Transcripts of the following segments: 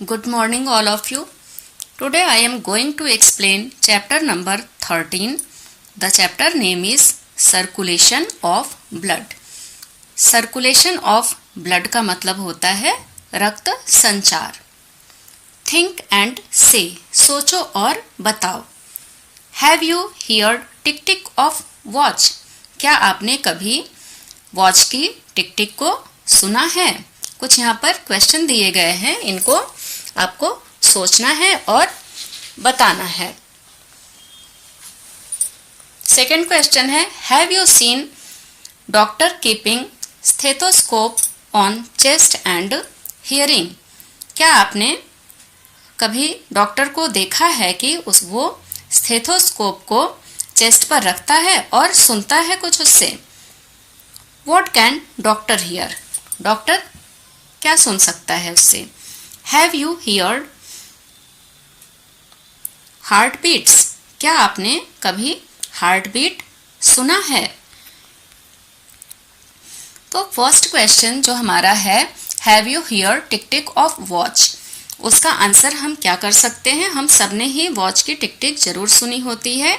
Good morning, all of you. Today I am going to explain chapter number 13. The chapter name is Circulation of Blood. Circulation of blood का मतलब होता है रक्त संचार. Think and say, सोचो और बताओ. Have you heard tick tick of watch? क्या आपने कभी वॉच की टिक टिक को सुना है? कुछ यहाँ पर क्वेश्चन दिए गए हैं, इनको आपको सोचना है और बताना है. सेकंड क्वेश्चन है, have you seen doctor keeping stethoscope on chest and hearing? क्या आपने कभी डॉक्टर को देखा है कि वो स्टेथोस्कोप को चेस्ट पर रखता है और सुनता है कुछ उससे? What can doctor hear? Doctor क्या सुन सकता है उससे? Have you heard heart beats? क्या आपने कभी हार्ट बीट सुना है? तो फर्स्ट क्वेश्चन जो हमारा है, have you heard tick tick of watch, उसका आंसर हम क्या कर सकते हैं? हम सबने ही वॉच की टिक टिक जरूर सुनी होती है.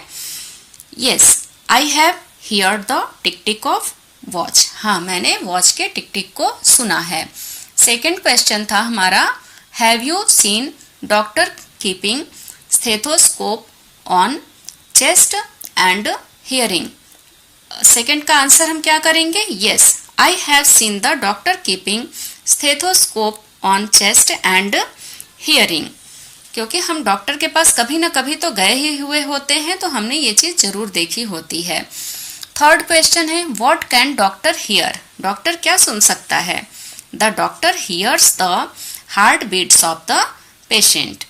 Yes, I have heard the tick tick of watch. हाँ, मैंने वॉच के टिक टिक को सुना है. सेकेंड क्वेश्चन था हमारा, have you seen doctor keeping stethoscope on chest and hearing? Second का आंसर हम क्या करेंगे? Yes, I have seen the doctor keeping stethoscope on chest and hearing. क्योंकि हम डॉक्टर के पास कभी ना कभी तो गए ही हुए होते हैं, तो हमने ये चीज जरूर देखी होती है. थर्ड क्वेश्चन है, what can doctor hear? Doctor क्या सुन सकता है? The doctor hears the heart beats of the patient.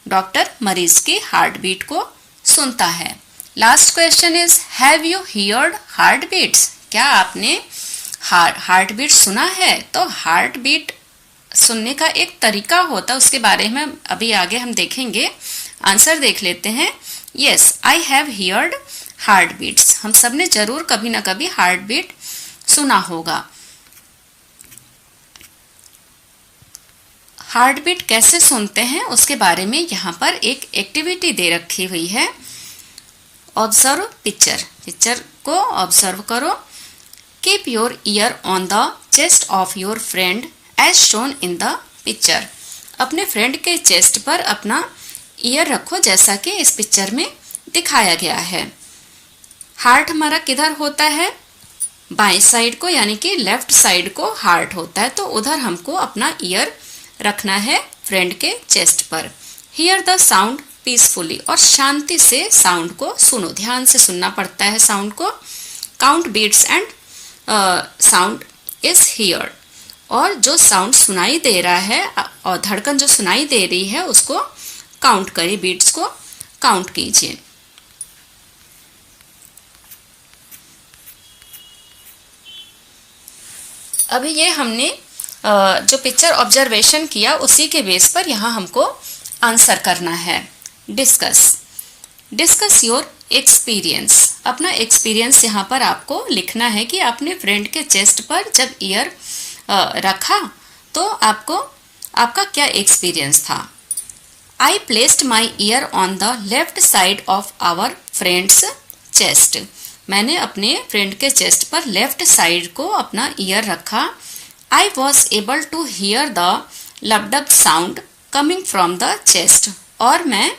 Doctor मरीज की हार्ट बीट को सुनता है. Last question is, have you heard heart beats? क्या आपने हार्ट बीट सुना है? तो हार्ट बीट सुनने का एक तरीका होता है, उसके बारे में अभी आगे हम देखेंगे. आंसर देख लेते हैं. Yes, I have heard heart beats. हम सब ने जरूर कभी ना कभी हार्ट बीट सुना होगा. हार्ट बीट कैसे सुनते हैं उसके बारे में यहाँ पर एक एक्टिविटी दे रखी हुई है. Observe picture. पिक्चर को ऑब्जर्व करो. Keep your ear on the chest of your friend as shown in the picture. अपने फ्रेंड के चेस्ट पर अपना ईयर रखो जैसा कि इस पिक्चर में दिखाया गया है. हार्ट हमारा किधर होता है? बाएं साइड को, यानी कि लेफ्ट साइड को हार्ट होता है, तो उधर हमको अपना ईयर रखना है फ्रेंड के चेस्ट पर. हियर द साउंड पीसफुली, और शांति से साउंड को सुनो. ध्यान से सुनना पड़ता है साउंड को. Count beats and sound is hear. और जो साउंड सुनाई दे रहा है और धड़कन जो सुनाई दे रही है उसको काउंट करिए, बीट्स को काउंट कीजिए. अभी ये हमने जो पिक्चर ऑब्जर्वेशन किया उसी के बेस पर यहाँ हमको आंसर करना है. Discuss your experience. अपना एक्सपीरियंस यहाँ पर आपको लिखना है कि आपने फ्रेंड के चेस्ट पर जब ईयर रखा तो आपका क्या एक्सपीरियंस था. I placed my ear on the left side of our friends chest. मैंने अपने फ्रेंड के चेस्ट पर लेफ्ट साइड को अपना ईयर रखा. I was able to hear the lub-dub sound coming from the chest. और मैं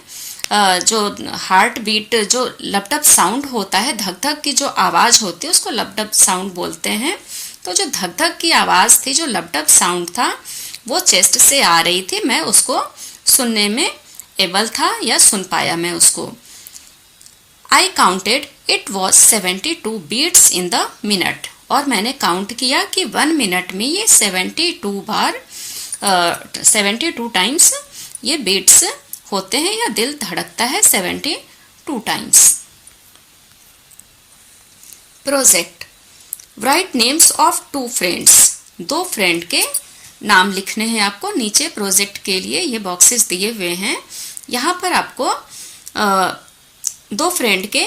जो हार्ट बीट, जो लबडब साउंड होता है, धक धक की जो आवाज़ होती है उसको लबडब साउंड बोलते हैं. तो जो धक धक की आवाज़ थी, जो लबडब साउंड था, वो चेस्ट से आ रही थी. मैं उसको सुनने में एबल था या सुन पाया मैं उसको. I counted it was 72 beats in the minute. और मैंने काउंट किया कि 1 मिनट में ये 72 बार 72 टाइम्स ये बीट्स होते हैं या दिल धड़कता है 72 times. Project. Right names of 2 friends. 2 friend के नाम लिखने हैं आपको. नीचे प्रोजेक्ट के लिए ये बॉक्सेस दिए हुए हैं. यहाँ पर आपको 2 फ्रेंड के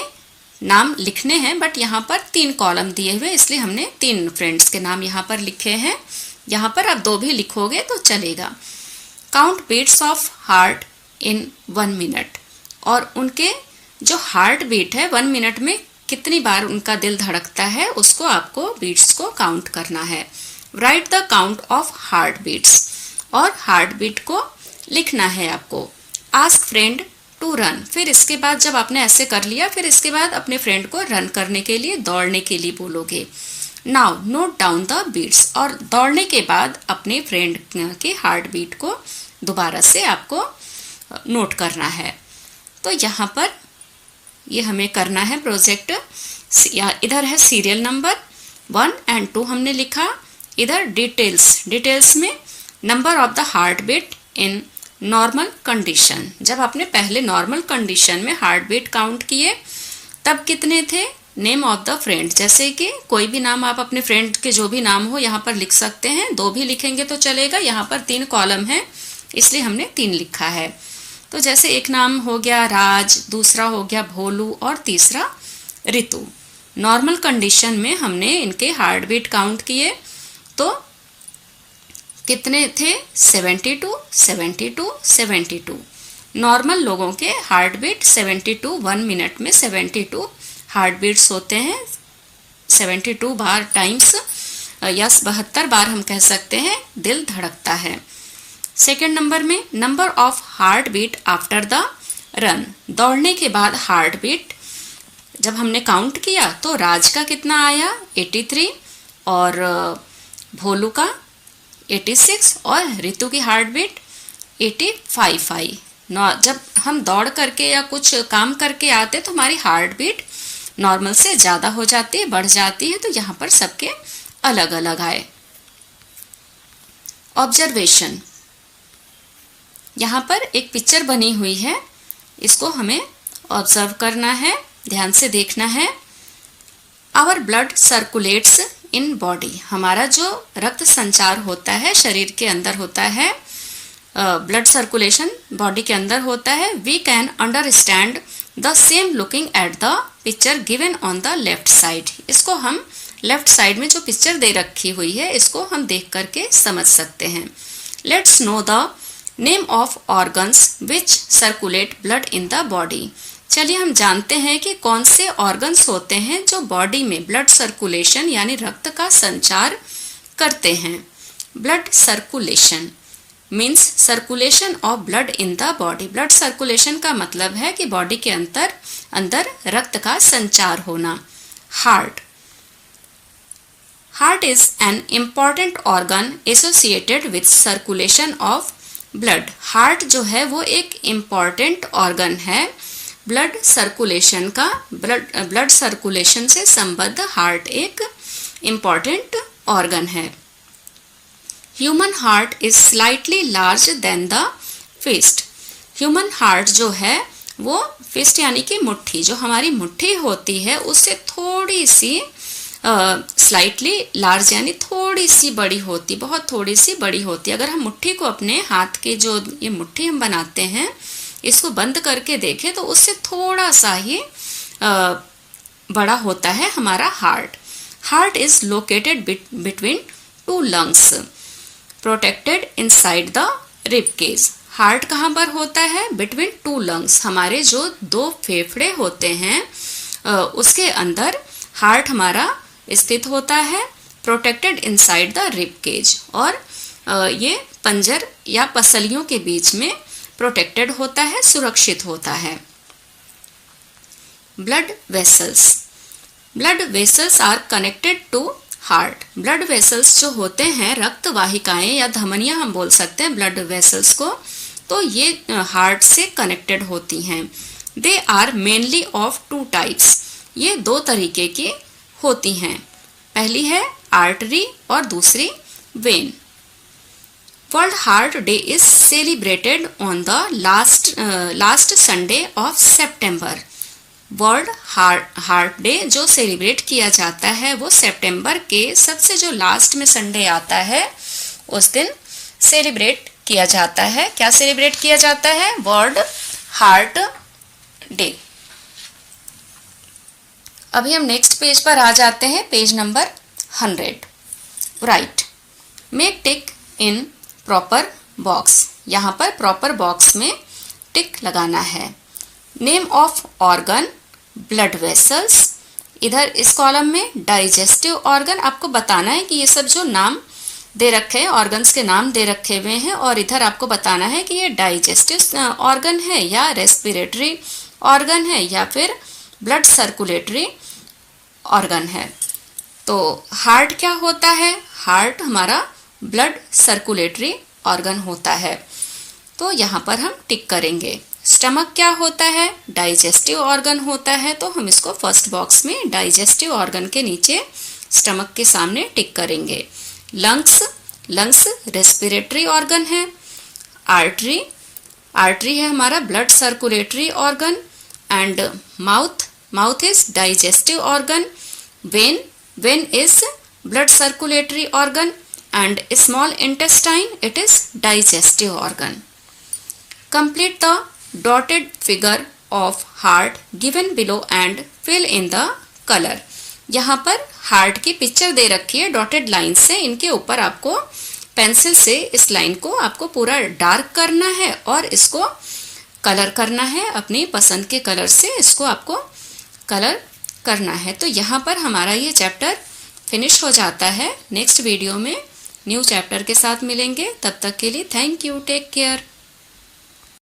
नाम लिखने हैं, बट यहाँ पर 3 कॉलम दिए हुए, इसलिए हमने 3 फ्रेंड्स के नाम यहाँ पर लिखे हैं. यहाँ पर आप 2 भी लिखोगे तो चलेगा. Count beats of heart in 1 minute, और उनके जो हार्ट बीट है 1 मिनट में कितनी बार उनका दिल धड़कता है उसको आपको बीट्स को काउंट करना है। Write the count of heart beats, और हार्ट बीट को लिखना है आपको। आस्क फ्रेंड टू रन, फिर इसके बाद जब आपने ऐसे कर लिया फिर इसके बाद अपने फ्रेंड को रन करने के लिए, दौड़ने के लिए बोलोगे। Now note down the beats, और दौड़ने के बाद अपने फ्रेंड के हार्ट बीट को दोबारा से आपको नोट करना है। तो यहाँ पर ये हमें करना है प्रोजेक्ट। इधर है सीरियल नंबर 1 and 2 हमने लिखा, इधर डिटेल्स में number of the heart beat in normal condition. जब आपने पहले नॉर्मल कंडीशन में हार्ट बीट काउंट किए तब कितने थे, नेम ऑफ द फ्रेंड, जैसे कि कोई भी नाम आप अपने फ्रेंड के जो भी नाम हो यहाँ पर लिख सकते हैं, 2 भी लिखेंगे तो चलेगा। यहाँ पर 3 कॉलम है इसलिए हमने 3 लिखा है। तो जैसे एक नाम हो गया राज, दूसरा हो गया भोलू और तीसरा ऋतु। नॉर्मल कंडीशन में हमने इनके हार्ट बीट काउंट किए तो कितने थे, 72 72 72। नॉर्मल लोगों के हार्ट बीट 72, 1 मिनट में 72 हार्ट बीट्स होते हैं। 72 बार टाइम्स या 72 बार हम कह सकते हैं दिल धड़कता है। सेकेंड नंबर में number of heart beat after the run, दौड़ने के बाद हार्ट बीट जब हमने काउंट किया तो राज का कितना आया 83 और भोलू का 86 और ऋतु की हार्ट बीट 85 आई। जब हम दौड़ करके या कुछ काम करके आते तो हमारी हार्ट बीट नॉर्मल से ज़्यादा हो जाती है, बढ़ जाती है, तो यहाँ पर सबके अलग अलग आए। ऑब्जर्वेशन, यहाँ पर एक पिक्चर बनी हुई है, इसको हमें ऑब्जर्व करना है, ध्यान से देखना है। Our blood circulates in body, हमारा जो रक्त संचार होता है शरीर के अंदर होता है, ब्लड सर्कुलेशन बॉडी के अंदर होता है। We can understand the same looking at the picture given on the left side, इसको हम लेफ्ट साइड में जो पिक्चर दे रखी हुई है इसको हम देख करके समझ सकते हैं। Let's know the name of organs which circulate blood in the body, चलिए हम जानते हैं कि कौन से ऑर्गन्स होते हैं जो बॉडी में ब्लड सर्कुलेशन यानी रक्त का संचार करते हैं। Blood circulation means circulation of blood in the body, blood circulation का मतलब है कि बॉडी के अंदर रक्त का संचार होना। Heart, heart is an important organ associated with circulation of blood, heart जो है वो एक इम्पॉर्टेंट ऑर्गन है ब्लड सर्कुलेशन का, ब्लड सर्कुलेशन से संबद्ध हार्ट एक इम्पॉर्टेंट ऑर्गन है। Human heart is slightly large than the fist, human heart जो है वो फिस्ट यानी कि मुट्ठी, जो हमारी मुट्ठी होती है उससे थोड़ी सी स्लाइटली लार्ज यानी थोड़ी सी बड़ी होती, बहुत थोड़ी सी बड़ी होती। अगर हम मुट्ठी को अपने हाथ के जो ये मुट्ठी हम बनाते हैं इसको बंद करके देखें तो उससे थोड़ा सा ही बड़ा होता है हमारा heart. Heart is located between 2 lungs protected inside the rib cage, heart कहाँ पर होता है, बिटवीन 2 लंग्स, हमारे जो 2 फेफड़े होते हैं उसके अंदर हार्ट हमारा स्थित होता है, protected inside the rib cage, और ये पंजर या पसलियों के बीच में प्रोटेक्टेड होता है, सुरक्षित होता है। Blood vessels, blood vessels are connected to heart, blood vessels जो होते हैं रक्त वाहिकाएं या धमनियां हम बोल सकते हैं ब्लड वेसल्स को, तो ये हार्ट से कनेक्टेड होती हैं। They are mainly of 2 types, ये 2 तरीके की होती हैं, पहली है आर्टरी और दूसरी when. World heart day is celebrated on the last Sunday off September, world heart day जो सेलिब्रेट किया जाता है वो सितंबर के सबसे जो लास्ट में संडे आता है उस दिन सेलिब्रेट किया जाता है। क्या सेलिब्रेट किया जाता है, वर्ल्ड हार्ट डे। अभी हम नेक्स्ट पेज पर आ जाते हैं, page number 100। Right, make tick in proper box, यहाँ पर प्रॉपर बॉक्स में टिक लगाना है। Name of organ, blood vessels. इधर इस कॉलम में डाइजेस्टिव ऑर्गन, आपको बताना है कि ये सब जो नाम दे रखे हैं ऑर्गन्स के नाम दे रखे हुए हैं, और इधर आपको बताना है कि ये डाइजेस्टिव ऑर्गन है या रेस्पिरेटरी ऑर्गन है या फिर ब्लड सर्कुलेटरी ऑर्गन है। तो हार्ट क्या होता है? हार्ट हमारा ब्लड सर्कुलेटरी ऑर्गन होता है, तो यहाँ पर हम टिक करेंगे। स्टमक क्या होता है? डाइजेस्टिव ऑर्गन होता है, तो हम इसको फर्स्ट बॉक्स में डाइजेस्टिव ऑर्गन के नीचे स्टमक के सामने टिक करेंगे। लंग्स, लंग्स रेस्पिरेटरी ऑर्गन है। आर्टरी, आर्टरी है हमारा blood circulatory organ. And mouth, mouth is digestive organ. Vein, vein is blood circulatory organ. And small intestine, it is digestive organ. Complete the dotted figure of heart given below and fill in the colour. यहाँ पर heart की picture दे रखी है dotted line से, इनके ऊपर आपको pencil से इस लाइन को आपको पूरा डार्क करना है और इसको कलर करना है, अपनी पसंद के कलर से इसको आपको कलर करना है। तो यहाँ पर हमारा ये चैप्टर फिनिश हो जाता है। नेक्स्ट वीडियो में न्यू चैप्टर के साथ मिलेंगे, तब तक के लिए थैंक यू, टेक केयर।